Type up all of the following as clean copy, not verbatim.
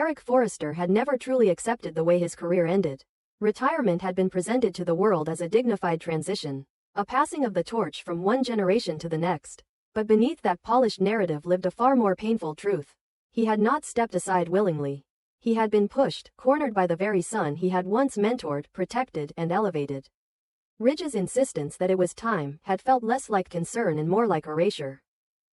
Eric Forrester had never truly accepted the way his career ended. Retirement had been presented to the world as a dignified transition, a passing of the torch from one generation to the next. But beneath that polished narrative lived a far more painful truth. He had not stepped aside willingly. He had been pushed, cornered by the very son he had once mentored, protected, and elevated. Ridge's insistence that it was time had felt less like concern and more like erasure.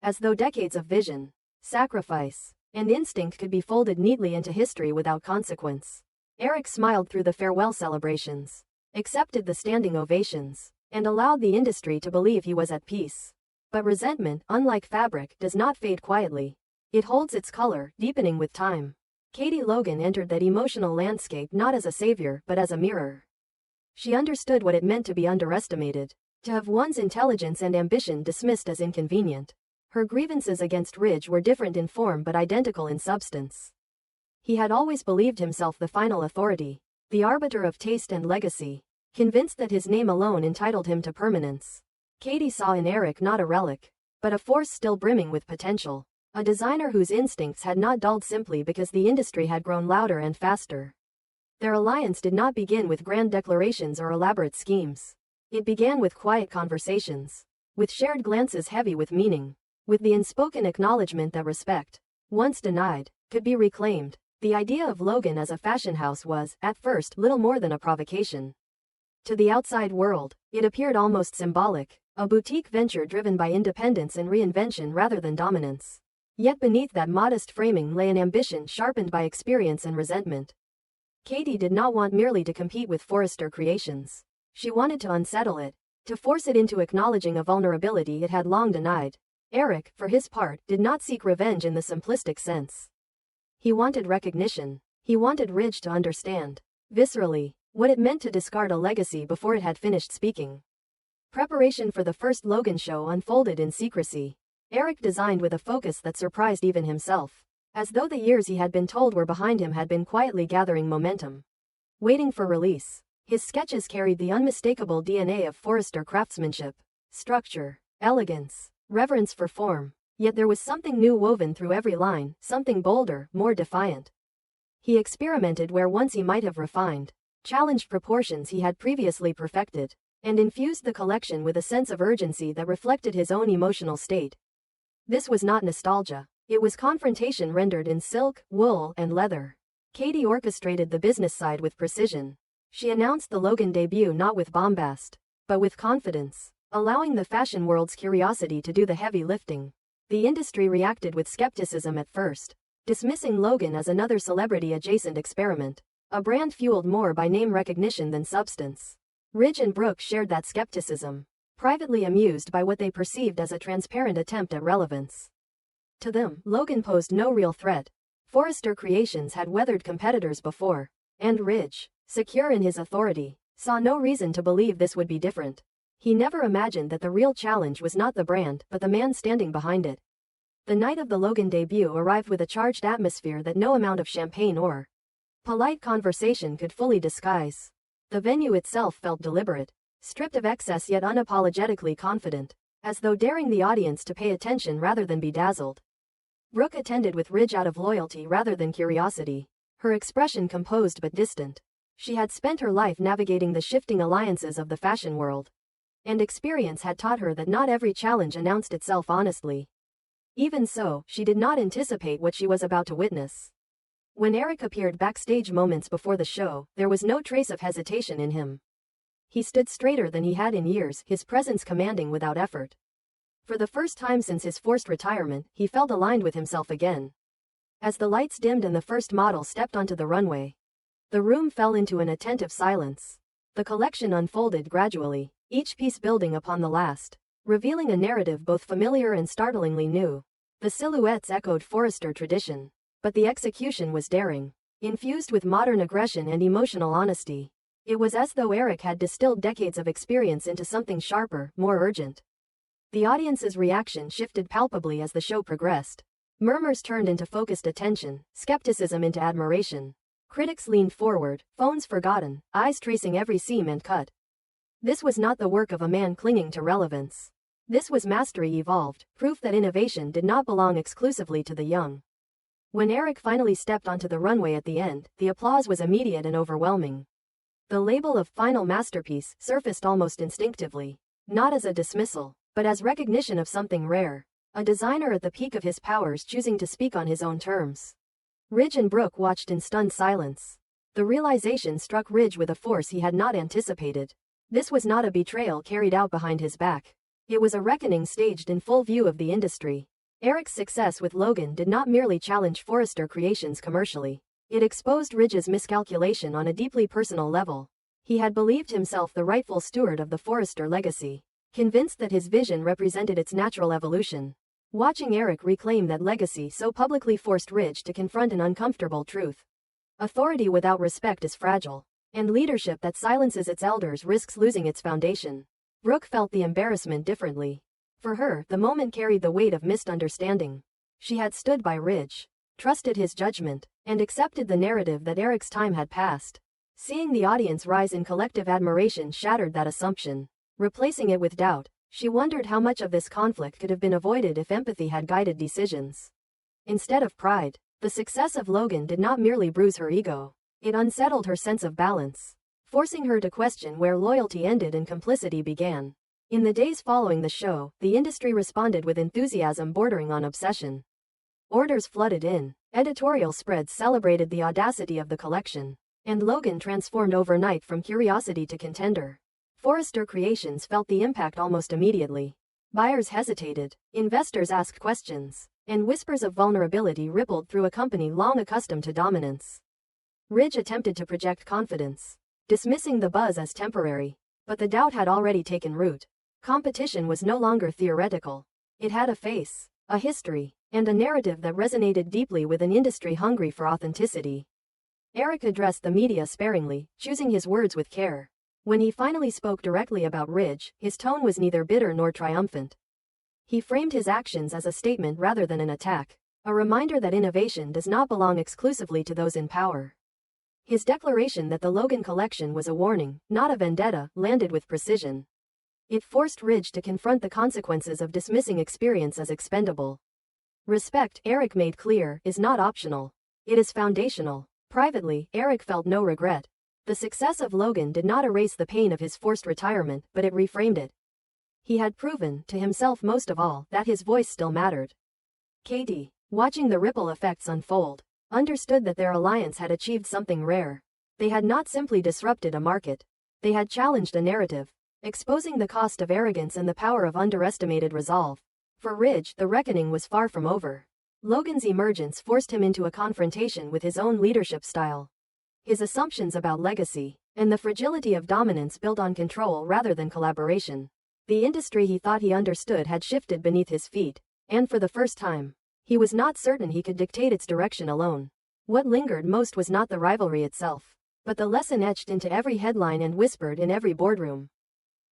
As though decades of vision, sacrifice, and instinct could be folded neatly into history without consequence. Eric smiled through the farewell celebrations, accepted the standing ovations, and allowed the industry to believe he was at peace. But resentment, unlike fabric, does not fade quietly. It holds its color, deepening with time. Katie Logan entered that emotional landscape not as a savior but as a mirror. She understood what it meant to be underestimated, to have one's intelligence and ambition dismissed as inconvenient. Her grievances against Ridge were different in form but identical in substance. He had always believed himself the final authority, the arbiter of taste and legacy, convinced that his name alone entitled him to permanence. Katie saw in Eric not a relic, but a force still brimming with potential, a designer whose instincts had not dulled simply because the industry had grown louder and faster. Their alliance did not begin with grand declarations or elaborate schemes. It began with quiet conversations, with shared glances heavy with meaning, with the unspoken acknowledgement that respect, once denied, could be reclaimed. The idea of Logan as a fashion house was, at first, little more than a provocation. To the outside world, it appeared almost symbolic, a boutique venture driven by independence and reinvention rather than dominance. Yet beneath that modest framing lay an ambition sharpened by experience and resentment. Katie did not want merely to compete with Forrester Creations. She wanted to unsettle it, to force it into acknowledging a vulnerability it had long denied. Eric, for his part, did not seek revenge in the simplistic sense. He wanted recognition. He wanted Ridge to understand, viscerally, what it meant to discard a legacy before it had finished speaking. Preparation for the first Logan show unfolded in secrecy. Eric designed with a focus that surprised even himself, as though the years he had been told were behind him had been quietly gathering momentum, waiting for release. His sketches carried the unmistakable DNA of Forrester craftsmanship, structure, elegance, reverence for form. Yet there was something new woven through every line, something bolder, more defiant. He experimented where once he might have refined, challenged proportions he had previously perfected, and infused the collection with a sense of urgency that reflected his own emotional state. This was not nostalgia. It was confrontation rendered in silk, wool, and leather. Katie orchestrated the business side with precision. She announced the Logan debut not with bombast, but with confidence, allowing the fashion world's curiosity to do the heavy lifting. The industry reacted with skepticism at first, dismissing Logan as another celebrity-adjacent experiment, a brand fueled more by name recognition than substance. Ridge and Brooke shared that skepticism, privately amused by what they perceived as a transparent attempt at relevance. To them, Logan posed no real threat. Forrester Creations had weathered competitors before, and Ridge, secure in his authority, saw no reason to believe this would be different. He never imagined that the real challenge was not the brand but the man standing behind it. The night of the Logan debut arrived with a charged atmosphere that no amount of champagne or polite conversation could fully disguise. The venue itself felt deliberate, stripped of excess yet unapologetically confident, as though daring the audience to pay attention rather than be dazzled. Brooke attended with Ridge out of loyalty rather than curiosity, her expression composed but distant. She had spent her life navigating the shifting alliances of the fashion world, and experience had taught her that not every challenge announced itself honestly. Even so, she did not anticipate what she was about to witness. When Eric appeared backstage moments before the show, there was no trace of hesitation in him. He stood straighter than he had in years, his presence commanding without effort. For the first time since his forced retirement, he felt aligned with himself again. As the lights dimmed and the first model stepped onto the runway, the room fell into an attentive silence. The collection unfolded gradually, each piece building upon the last, revealing a narrative both familiar and startlingly new. The silhouettes echoed Forrester tradition, but the execution was daring, infused with modern aggression and emotional honesty. It was as though Eric had distilled decades of experience into something sharper, more urgent. The audience's reaction shifted palpably as the show progressed. Murmurs turned into focused attention, skepticism into admiration. Critics leaned forward, phones forgotten, eyes tracing every seam and cut. This was not the work of a man clinging to relevance. This was mastery evolved, proof that innovation did not belong exclusively to the young. When Eric finally stepped onto the runway at the end, the applause was immediate and overwhelming. The label of final masterpiece surfaced almost instinctively, not as a dismissal, but as recognition of something rare. A designer at the peak of his powers choosing to speak on his own terms. Ridge and Brooke watched in stunned silence. The realization struck Ridge with a force he had not anticipated. This was not a betrayal carried out behind his back. It was a reckoning staged in full view of the industry. Eric's success with Logan did not merely challenge Forrester Creations commercially. It exposed Ridge's miscalculation on a deeply personal level. He had believed himself the rightful steward of the Forrester legacy, convinced that his vision represented its natural evolution. Watching Eric reclaim that legacy so publicly forced Ridge to confront an uncomfortable truth. Authority without respect is fragile, and leadership that silences its elders risks losing its foundation. Brooke felt the embarrassment differently. For her, the moment carried the weight of missed understanding. She had stood by Ridge, trusted his judgment, and accepted the narrative that Eric's time had passed. Seeing the audience rise in collective admiration shattered that assumption, replacing it with doubt. She wondered how much of this conflict could have been avoided if empathy had guided decisions. Instead of pride, the success of Logan did not merely bruise her ego. It unsettled her sense of balance, forcing her to question where loyalty ended and complicity began. In the days following the show, the industry responded with enthusiasm bordering on obsession. Orders flooded in, editorial spreads celebrated the audacity of the collection, and Logan transformed overnight from curiosity to contender. Forrester Creations felt the impact almost immediately. Buyers hesitated, investors asked questions, and whispers of vulnerability rippled through a company long accustomed to dominance. Ridge attempted to project confidence, dismissing the buzz as temporary, but the doubt had already taken root. Competition was no longer theoretical. It had a face, a history, and a narrative that resonated deeply with an industry hungry for authenticity. Eric addressed the media sparingly, choosing his words with care. When he finally spoke directly about Ridge, his tone was neither bitter nor triumphant. He framed his actions as a statement rather than an attack, a reminder that innovation does not belong exclusively to those in power. His declaration that the Logan collection was a warning, not a vendetta, landed with precision. It forced Ridge to confront the consequences of dismissing experience as expendable. Respect, Eric made clear, is not optional. It is foundational. Privately, Eric felt no regret. The success of Logan did not erase the pain of his forced retirement, but it reframed it. He had proven, to himself most of all, that his voice still mattered. Katie, watching the ripple effects unfold, understood that their alliance had achieved something rare. They had not simply disrupted a market. They had challenged a narrative, exposing the cost of arrogance and the power of underestimated resolve. For Ridge, the reckoning was far from over. Logan's emergence forced him into a confrontation with his own leadership style. His assumptions about legacy, and the fragility of dominance built on control rather than collaboration. The industry he thought he understood had shifted beneath his feet, and for the first time, he was not certain he could dictate its direction alone. What lingered most was not the rivalry itself, but the lesson etched into every headline and whispered in every boardroom.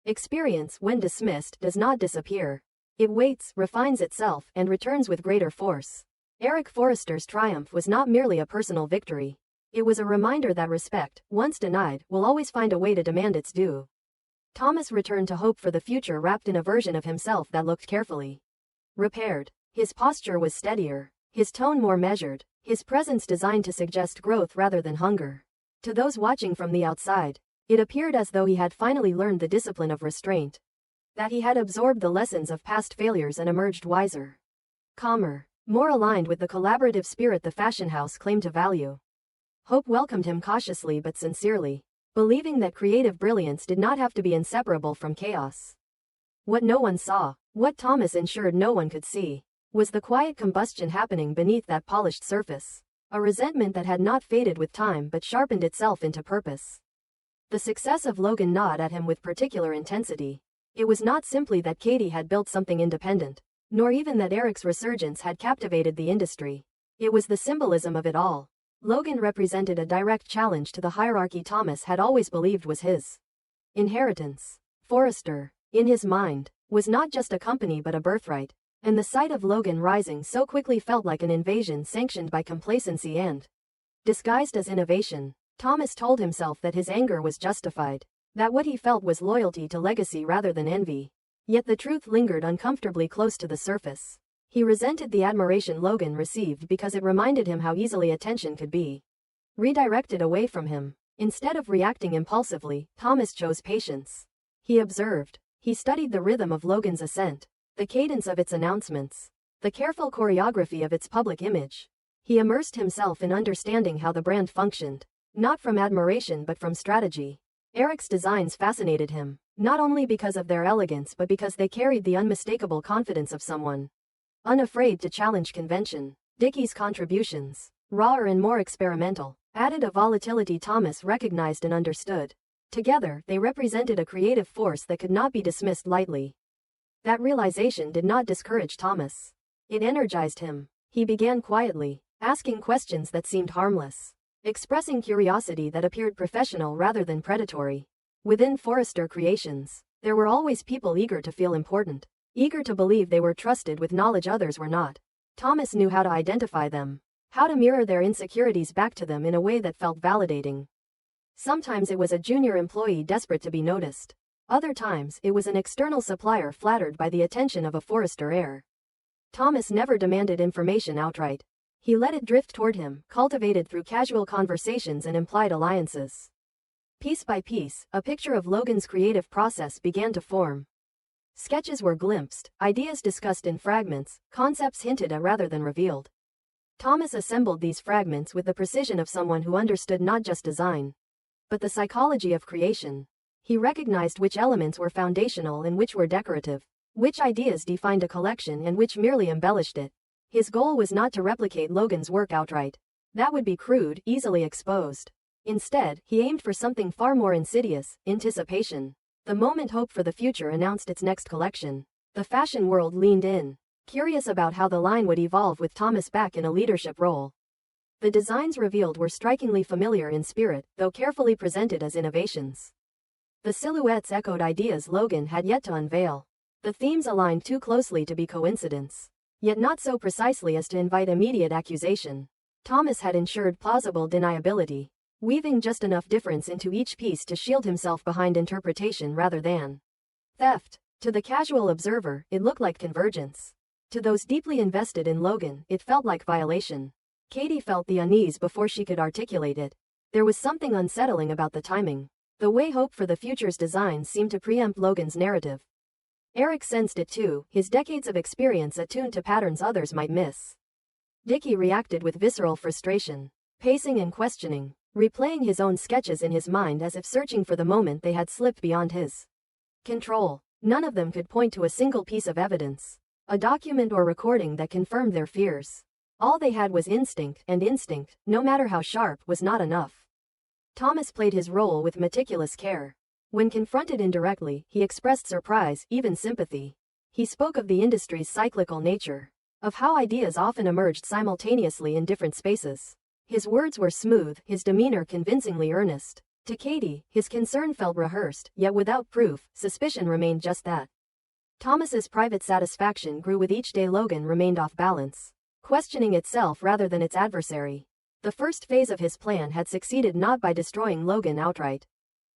Experience, when dismissed, does not disappear. It waits, refines itself, and returns with greater force. Eric Forrester's triumph was not merely a personal victory. It was a reminder that respect, once denied, will always find a way to demand its due. Thomas returned to hope for the future wrapped in a version of himself that looked carefully repaired. His posture was steadier, his tone more measured, his presence designed to suggest growth rather than hunger. To those watching from the outside, it appeared as though he had finally learned the discipline of restraint. That he had absorbed the lessons of past failures and emerged wiser, calmer, more aligned with the collaborative spirit the fashion house claimed to value. Hope welcomed him cautiously but sincerely, believing that creative brilliance did not have to be inseparable from chaos. What no one saw, what Thomas ensured no one could see, was the quiet combustion happening beneath that polished surface. A resentment that had not faded with time but sharpened itself into purpose. The success of Logan gnawed at him with particular intensity. It was not simply that Katie had built something independent, nor even that Eric's resurgence had captivated the industry. It was the symbolism of it all. Logan represented a direct challenge to the hierarchy Thomas had always believed was his inheritance. Forrester, in his mind, was not just a company but a birthright, and the sight of Logan rising so quickly felt like an invasion sanctioned by complacency and disguised as innovation. Thomas told himself that his anger was justified, that what he felt was loyalty to legacy rather than envy. Yet the truth lingered uncomfortably close to the surface. He resented the admiration Logan received because it reminded him how easily attention could be redirected away from him. Instead of reacting impulsively, Thomas chose patience. He observed. He studied the rhythm of Logan's ascent, the cadence of its announcements, the careful choreography of its public image. He immersed himself in understanding how the brand functioned, not from admiration but from strategy. Eric's designs fascinated him, not only because of their elegance but because they carried the unmistakable confidence of someone unafraid to challenge convention. Dickie's contributions, rawer and more experimental, added a volatility Thomas recognized and understood. Together, they represented a creative force that could not be dismissed lightly. That realization did not discourage Thomas. It energized him. He began quietly, asking questions that seemed harmless, expressing curiosity that appeared professional rather than predatory. Within Forrester Creations, there were always people eager to feel important, eager to believe they were trusted with knowledge others were not. Thomas knew how to identify them, how to mirror their insecurities back to them in a way that felt validating. Sometimes it was a junior employee desperate to be noticed. Other times, it was an external supplier flattered by the attention of a Forrester heir. Thomas never demanded information outright. He let it drift toward him, cultivated through casual conversations and implied alliances. Piece by piece, a picture of Logan's creative process began to form. Sketches were glimpsed, ideas discussed in fragments, concepts hinted at rather than revealed. Thomas assembled these fragments with the precision of someone who understood not just design, but the psychology of creation. He recognized which elements were foundational and which were decorative, which ideas defined a collection and which merely embellished it. His goal was not to replicate Logan's work outright. That would be crude, easily exposed. Instead, he aimed for something far more insidious: anticipation. The moment hope for the future announced its next collection, the fashion world leaned in, curious about how the line would evolve with Thomas back in a leadership role. The designs revealed were strikingly familiar in spirit, though carefully presented as innovations. The silhouettes echoed ideas Logan had yet to unveil. The themes aligned too closely to be coincidence, yet not so precisely as to invite immediate accusation. Thomas had ensured plausible deniability, weaving just enough difference into each piece to shield himself behind interpretation rather than theft. To the casual observer, it looked like convergence. To those deeply invested in Logan, it felt like violation. Katie felt the unease before she could articulate it. There was something unsettling about the timing, the way hope for the future's designs seemed to preempt Logan's narrative. Eric sensed it too, his decades of experience attuned to patterns others might miss. Dickie reacted with visceral frustration, pacing and questioning, replaying his own sketches in his mind as if searching for the moment they had slipped beyond his control. None of them could point to a single piece of evidence, a document or recording that confirmed their fears. All they had was instinct, and instinct, no matter how sharp, was not enough. Thomas played his role with meticulous care. When confronted indirectly, he expressed surprise, even sympathy. He spoke of the industry's cyclical nature, of how ideas often emerged simultaneously in different spaces. His words were smooth, his demeanor convincingly earnest. To Katie, his concern felt rehearsed, yet without proof, suspicion remained just that. Thomas's private satisfaction grew with each day Logan remained off balance, questioning itself rather than its adversary. The first phase of his plan had succeeded not by destroying Logan outright,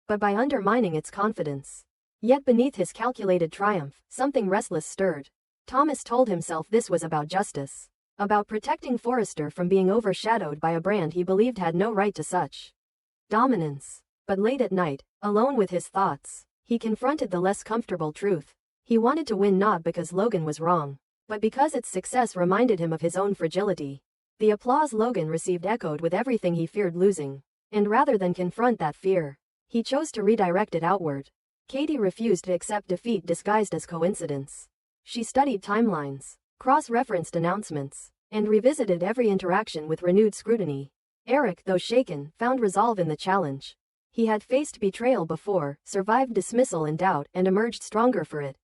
but by undermining its confidence. Yet beneath his calculated triumph, something restless stirred. Thomas told himself this was about justice, about protecting Forrester from being overshadowed by a brand he believed had no right to such dominance. But late at night, alone with his thoughts, he confronted the less comfortable truth. He wanted to win not because Logan was wrong, but because its success reminded him of his own fragility. The applause Logan received echoed with everything he feared losing, and rather than confront that fear, he chose to redirect it outward. Katie refused to accept defeat disguised as coincidence. She studied timelines, cross-referenced announcements, and revisited every interaction with renewed scrutiny. Eric, though shaken, found resolve in the challenge. He had faced betrayal before, survived dismissal and doubt, and emerged stronger for it.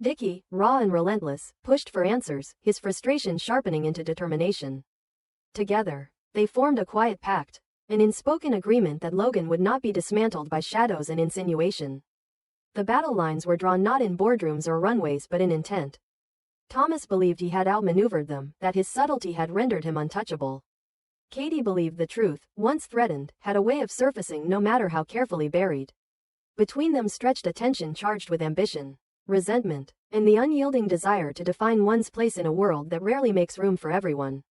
Dickie, raw and relentless, pushed for answers, his frustration sharpening into determination. Together, they formed a quiet pact, an unspoken agreement that Logan would not be dismantled by shadows and insinuation. The battle lines were drawn not in boardrooms or runways but in intent. Thomas believed he had outmaneuvered them, that his subtlety had rendered him untouchable. Katie believed the truth, once threatened, had a way of surfacing no matter how carefully buried. Between them stretched a tension charged with ambition. resentment, and the unyielding desire to define one's place in a world that rarely makes room for everyone.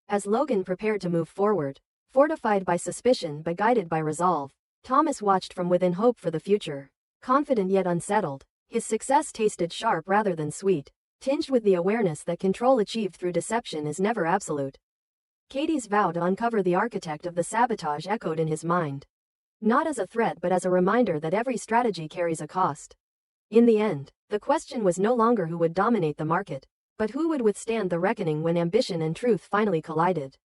As Logan prepared to move forward, fortified by suspicion but guided by resolve, Thomas watched from within hope for the future. Confident yet unsettled, his success tasted sharp rather than sweet, tinged with the awareness that control achieved through deception is never absolute. Katie's vow to uncover the architect of the sabotage echoed in his mind. Not as a threat but as a reminder that every strategy carries a cost. In the end, the question was no longer who would dominate the market, but who would withstand the reckoning when ambition and truth finally collided.